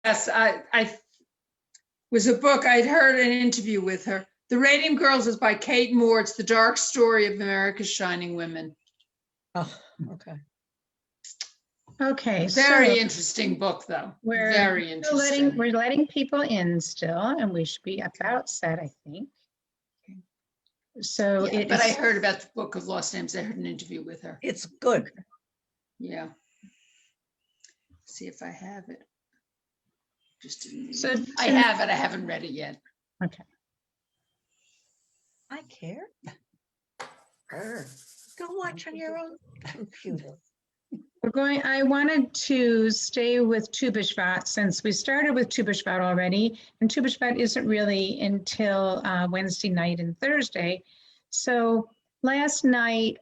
Yes, I was a book, I'd heard an interview with her. The Radium Girls is by Kate Moore. It's the dark story of America's shining women. Oh, okay. Okay, Very so interesting book, though. we're Very still interesting. we're letting people in still, and we should be about set, I think. So Yeah, it but is, I heard about the Book of Lost Names. I heard an interview with her. It's good. Yeah. See if I have it. Just didn't. so I have it. I haven't read it yet. okay. I care. Go watch on your own computer. I wanted to stay with Tu B'Shvat since we started with Tu B'Shvat already, and Tu B'Shvat isn't really until Wednesday night and Thursday. So last night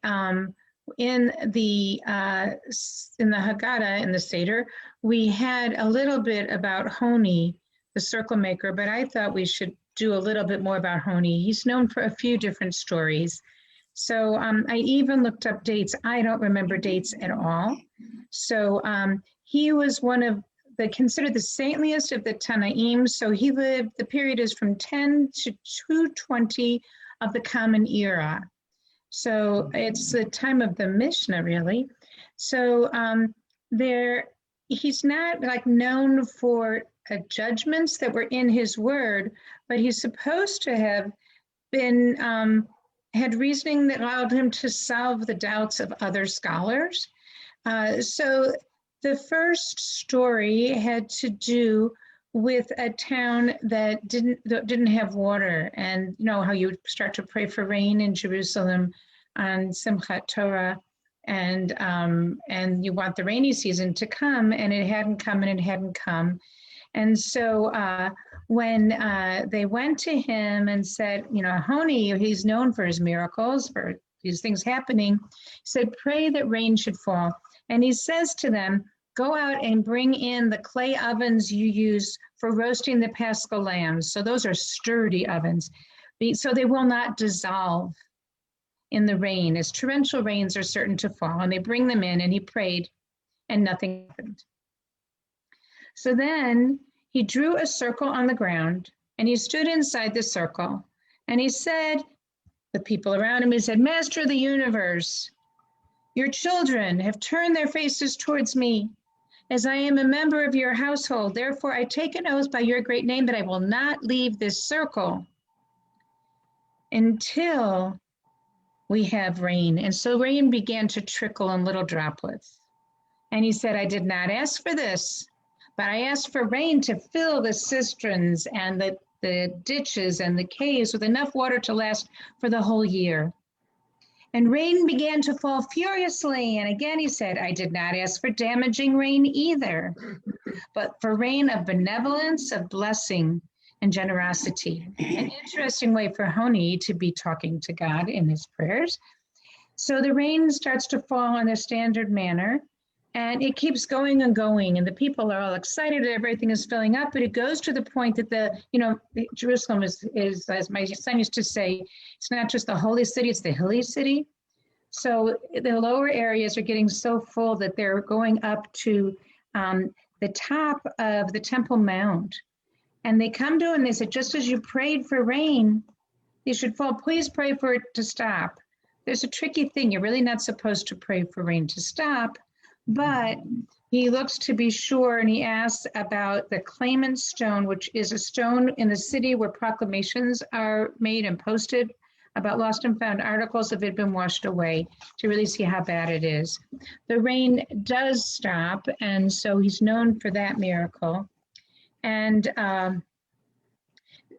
in the Haggadah, in the Seder, we had a little bit about Honi, the Circle Maker, but I thought we should do a little bit more about Honi. He's known for a few different stories. So I even looked up dates. I don't remember dates at all. So he was one of considered the saintliest of the Tanaim. So he lived, the period is from 10 to 220 of the Common Era. So it's the time of the Mishnah, really. So he's not like known for judgments that were in his word, but he's supposed to have been had reasoning that allowed him to solve the doubts of other scholars. So the first story had to do with a town that didn't have water, and you know how you start to pray for rain in Jerusalem on Simchat Torah, and you want the rainy season to come, and it hadn't come, and it hadn't come. And so when they went to him and said, you know, Honi, he's known for his miracles, for these things happening, he said, pray that rain should fall. And he says to them, go out and bring in the clay ovens you use for roasting the Paschal lambs. So those are sturdy ovens, so they will not dissolve in the rain, as torrential rains are certain to fall. And they bring them in, and he prayed, and nothing happened. So then he drew a circle on the ground, and he stood inside the circle, and he said, the people around him, he said, Master of the universe, your children have turned their faces towards me. As I am a member of your household, therefore I take an oath by your great name that I will not leave this circle until we have rain. And so rain began to trickle in little droplets. And he said, I did not ask for this, but I asked for rain to fill the cisterns and the ditches and the caves with enough water to last for the whole year. And rain began to fall furiously. And again, he said, I did not ask for damaging rain either, but for rain of benevolence, of blessing, and generosity. An interesting way for Honi to be talking to God in his prayers. So the rain starts to fall in a standard manner, and it keeps going and going, and the people are all excited that everything is filling up, but it goes to the point that Jerusalem is, as my son used to say, it's not just the holy city, it's the hilly city. So the lower areas are getting so full that they're going up to the top of the Temple Mount. And they come to him and they said, just as you prayed for rain, you should fall, please pray for it to stop. There's a tricky thing, you're really not supposed to pray for rain to stop, but he looks to be sure, and he asks about the claimant stone, which is a stone in the city where proclamations are made and posted about lost and found articles that had been washed away, to really see how bad it is. The rain does stop, and so he's known for that miracle. And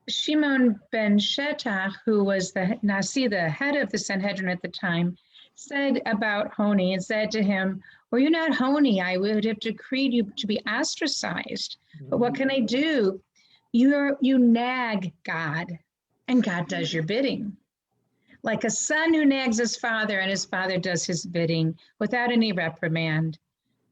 Shimon ben Shetach, who was the Nasi, the head of the Sanhedrin at the time, said about Honi and said to him, were you not Honi, I would have decreed you to be ostracized. But what can I do? You nag God, and God does your bidding. Like a son who nags his father, and his father does his bidding without any reprimand.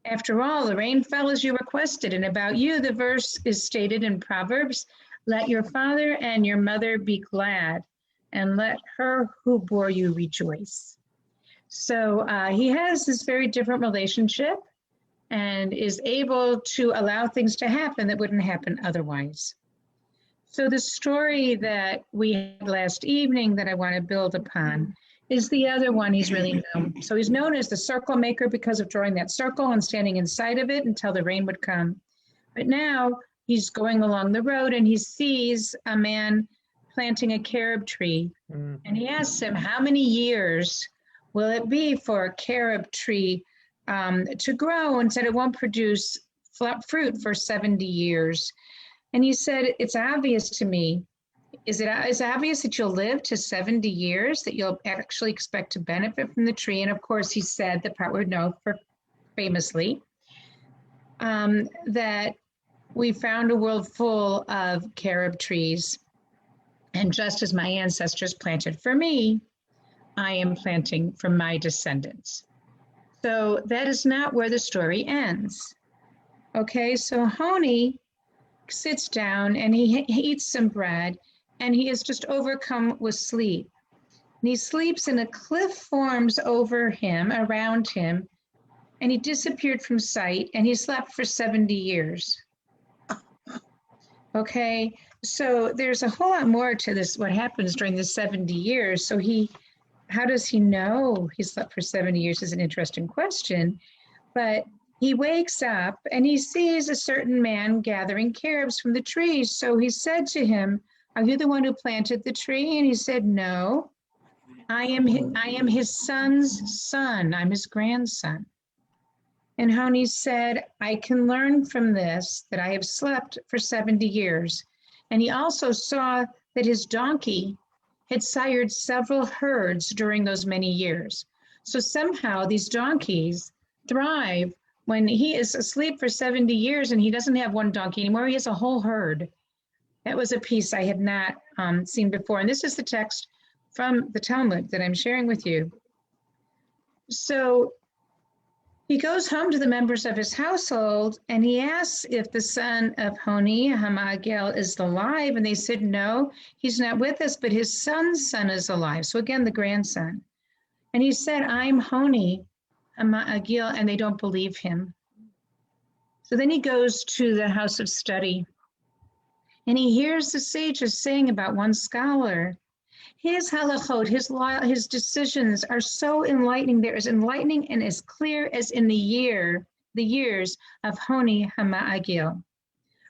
After all, the rain fell as you requested, and about you, the verse is stated in Proverbs, let your father and your mother be glad, and let her who bore you rejoice. So he has this very different relationship and is able to allow things to happen that wouldn't happen otherwise. So the story that we had last evening that I want to build upon is the other one he's really known. So he's known as the circle maker because of drawing that circle and standing inside of it until the rain would come. But now he's going along the road and he sees a man planting a carob tree. And he asks him, how many years will it be for a carob tree to grow? And said it won't produce fruit for 70 years. And he said, it's obvious to me. Is it obvious that you'll live to 70 years, that you'll actually expect to benefit from the tree? And of course, he said the part we know famously, that we found a world full of carob trees. And just as my ancestors planted for me, I am planting for my descendants. So that is not where the story ends. Okay, so Honi sits down and he eats some bread and he is just overcome with sleep. And he sleeps and a cliff forms over him, around him, and he disappeared from sight and he slept for 70 years. Okay, so there's a whole lot more to this, what happens during the 70 years. So how does he know he slept for 70 years is an interesting question, but he wakes up and he sees a certain man gathering carobs from the trees. So he said to him, are you the one who planted the tree? And he said, no, I am his son's son. I'm his grandson. And Honi said, I can learn from this that I have slept for 70 years. And he also saw that his donkey had sired several herds during those many years. So somehow these donkeys thrive when he is asleep for 70 years and he doesn't have one donkey anymore, he has a whole herd. That was a piece I had not seen before. And this is the text from the Talmud that I'm sharing with you. So he goes home to the members of his household and he asks if the son of Honi, Hamagel, is alive. And they said, no, he's not with us, but his son's son is alive. So again, the grandson. And he said, I'm Honi, Hamagel, and they don't believe him. So then he goes to the house of study and he hears the sages saying about one scholar, his halachot, his decisions are so enlightening. They're as enlightening and as clear as in the years of Honi Hamagil.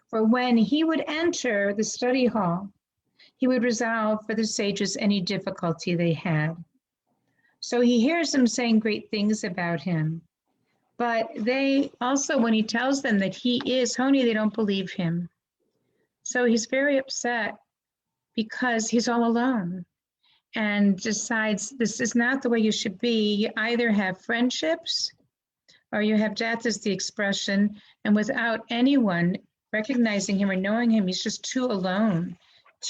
For when he would enter the study hall, he would resolve for the sages any difficulty they had. So he hears them saying great things about him. But they also, when he tells them that he is Honi, they don't believe him. So he's very upset because he's all alone and decides this is not the way you should be. You either have friendships or you have death as the expression. And without anyone recognizing him or knowing him, he's just too alone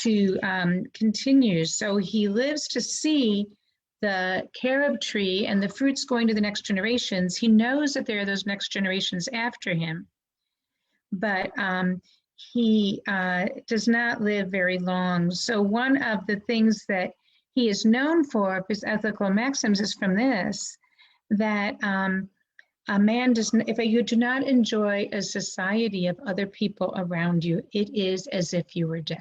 to continue. So he lives to see the carob tree and the fruits going to the next generations. He knows that there are those next generations after him, but he does not live very long. So one of the things that he is known for his ethical maxims is from this, that a man does not, if you do not enjoy a society of other people around you, it is as if you were dead.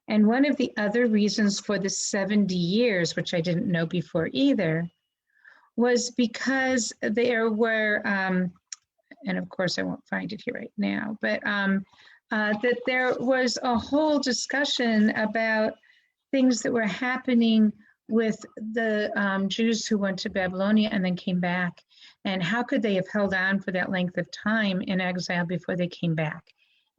And one of the other reasons for the 70 years, which I didn't know before either, was because there were, and of course I won't find it here right now, but that there was a whole discussion about things that were happening with the Jews who went to Babylonia and then came back, and how could they have held on for that length of time in exile before they came back.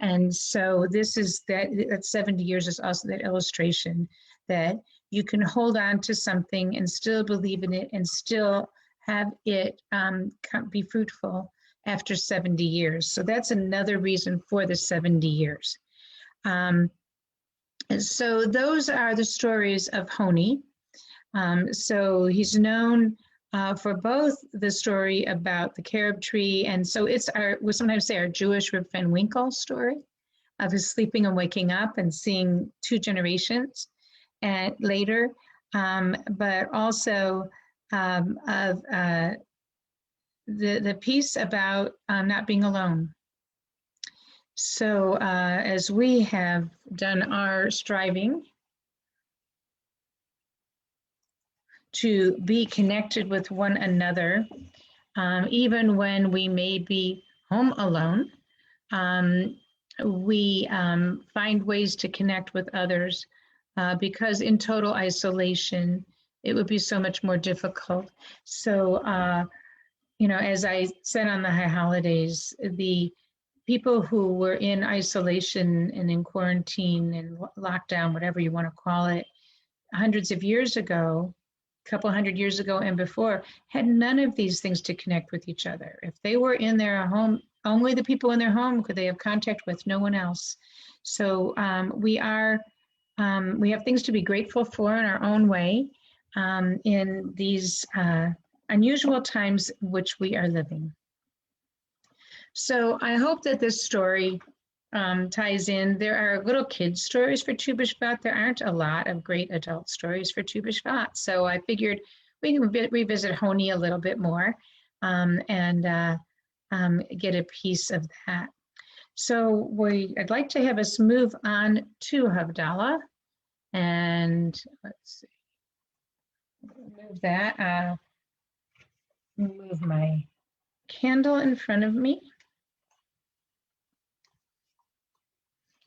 And so this is that 70 years is also that illustration that you can hold on to something and still believe in it and still have it be fruitful after 70 years. So that's another reason for the 70 years. And so those are the stories of Honi. So he's known for both the story about the carob tree, and so it's we sometimes say our Jewish Rip Van Winkle story of his sleeping and waking up and seeing two generations and later, but also of the piece about not being alone. So as we have done our striving to be connected with one another, even when we may be home alone, we find ways to connect with others because in total isolation, it would be so much more difficult. So, you know, as I said on the high holidays, the people who were in isolation and in quarantine and lockdown, whatever you want to call it, hundreds of years ago, a couple hundred years ago and before, had none of these things to connect with each other. If they were in their home, only the people in their home could they have contact with, no one else. So we have things to be grateful for in our own way in these unusual times which we are living. So I hope that this story ties in. There are little kids stories for Tu B'Shvat. There aren't a lot of great adult stories for Tu B'Shvat. So I figured we can revisit Honi a little bit more and get a piece of that. So I'd like to have us move on to Havdalah. And let's see, move that, move my candle in front of me.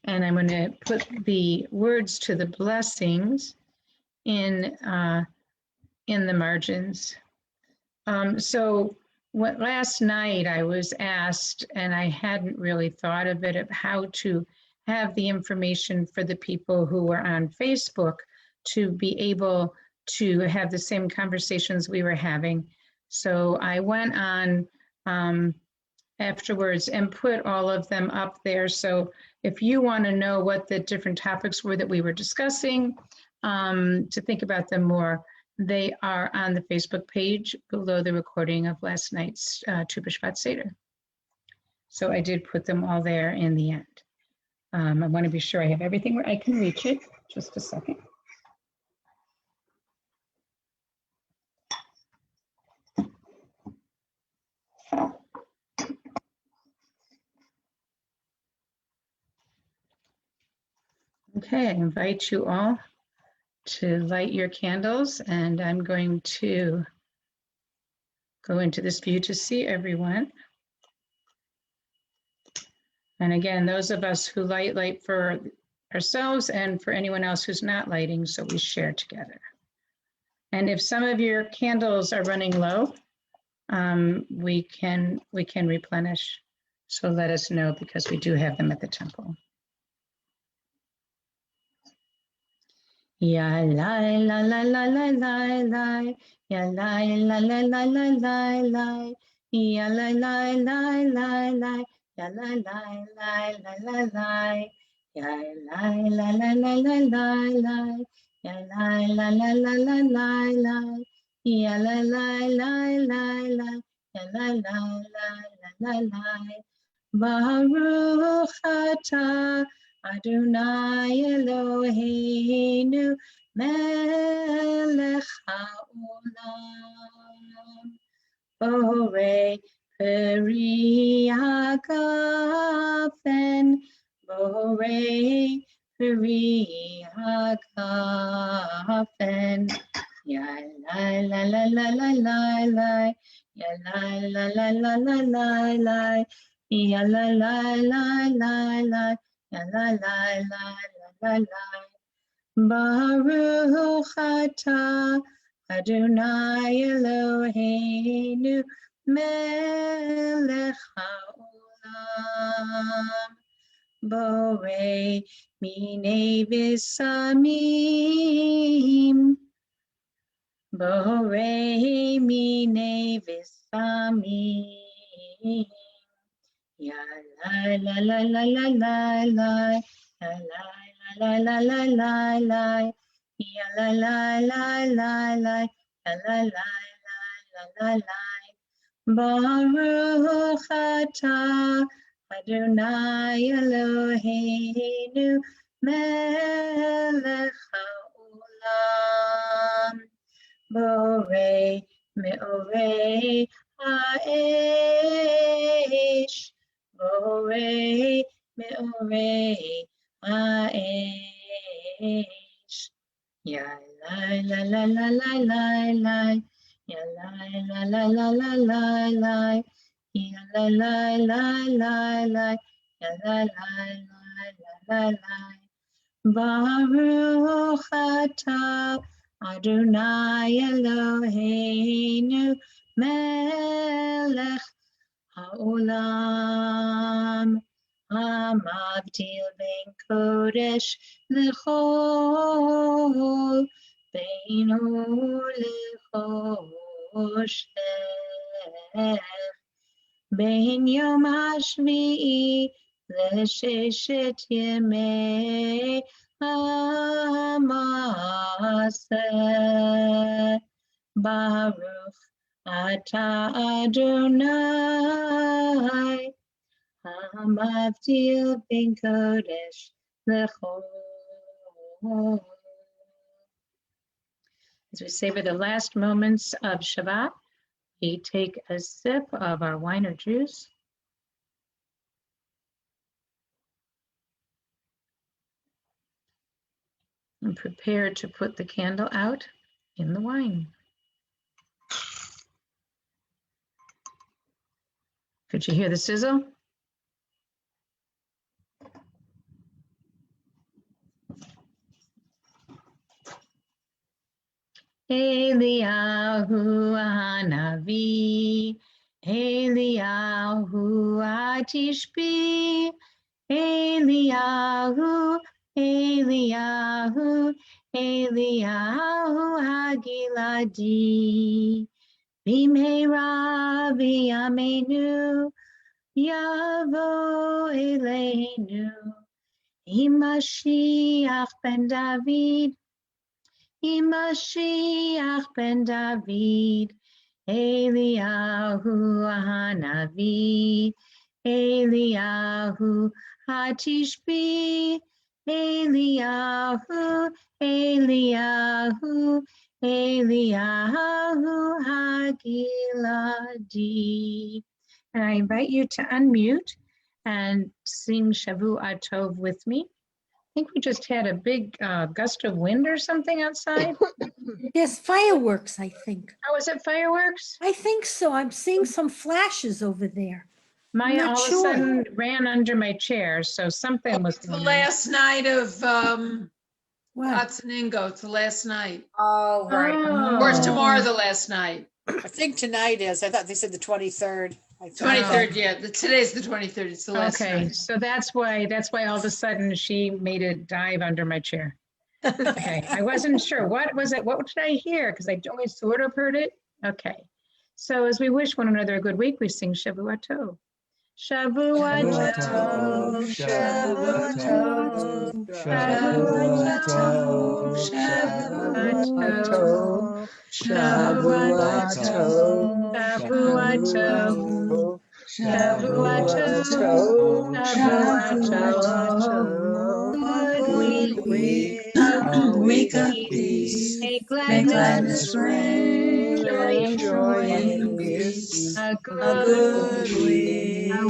And I'm going to put the words to the blessings in the margins. So last night I was asked, and I hadn't really thought of it, of how to have the information for the people who were on Facebook to be able to have the same conversations we were having. So I went on afterwards and put all of them up there. So if you want to know what the different topics were that we were discussing, to think about them more, they are on the Facebook page below the recording of last night's Tu B'Shvat Seder. So I did put them all there in the end. I want to be sure I have everything where I can reach it. Just a second. Okay, I invite you all to light your candles, and I'm going to go into this view to see everyone. And again, those of us who light for ourselves and for anyone else who's not lighting, so we share together. And if some of your candles are running low, we can replenish. So let us know, because we do have them at the temple. Ya la la la la la la la, ya la la la la la la la, ya la la la la la, ya la la la la la la, ya la la la la la la la, ya la la la la la la la, ya la la la la la, ya la la la la la. Baruch atah Adonai Eloheinu melech haolam borei peri hagafen borei peri hagafen ya la la la la la la la ya la la la la la la la ya la la la la la la la la la la la. Baruch atah Adonai Eloheinu melech haolam borei minei v'samim borei minei v'samim. Ya la la la la la la la, ya la la la la la la, ya la la la la la, ya la la la la la. Baruch atah Adonai Eloheinu melech haolam borei me'orei האש, בורא מאורי האש. יא לי לה לה לה לה לה לה, יא לי לה לה לה לה לה לה, יא לי לה לה לה לה, יא לי לה לה לה לה. Baruch atah Adonai Eloheinu melech haolam hamavdil ben kodesh lechol beinu lechoshech ben yom hashvi'i לששת ימי המעשה. ברוך אתה אדוני, המבדיל בין קודש לחול. As we savor the last moments of Shabbat, we take a sip of our wine or juice. And prepare to put the candle out in the wine. Could you hear the sizzle? Eliyahu Hanavi, Eliyahu Atishbi, Eliyahu, Eliyahu, Eliyahu Hagiladi, Bimheira V'yameinu, Yavo Eleinu, Imashiach ben David, Imashiach ben David, Eliyahu Hanavi, Eliyahu Hatishbi, Eliyahu, Eliyahu, Eliyahu Hagiladi. And I invite you to unmute and sing Shavua Tov with me. I think we just had a big gust of wind or something outside. Yes, fireworks, I think. Oh, was it fireworks? I think so. I'm seeing some flashes over there. Maya not all of a sure. sudden ran under my chair, so something was It's the going on. last night of What? Atsaningo. It's the last night. Oh, right. Or is Oh. tomorrow the last night? I think tonight is. I thought they said the 23rd. I thought. 23rd, yeah. Today's the 23rd. It's the last Okay, night. so that's why all of a sudden she made a dive under my chair. Okay, I wasn't sure. What was it? What did I hear? Because I only sort of heard it. Okay, so as we wish one another a good week, we sing Shavua Tov. Shavua Tov, Shavua Tov, Shavua Tov, Shavua Tov, Shavua Tov, Shavua Tov, Shavua Tov, Shavua Tov. Week of peace, May may gladness reign, joy and peace, a a good good week, a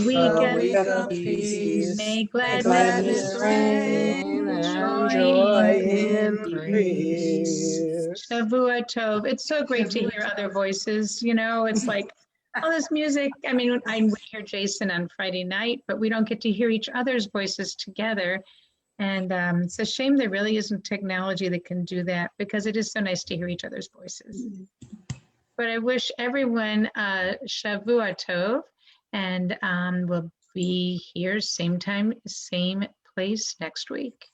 week of peace, may may gladness gladness reign, and joy increase. Shavua Tov. It's so great to hear other voices. You know, it's like all this music. I mean, I hear Jason on Friday night, but we don't get to hear each other's voices together. And it's a shame there really isn't technology that can do that, because it is so nice to hear each other's voices. But I wish everyone Shavua Tov, and we'll be here same time, same place next week.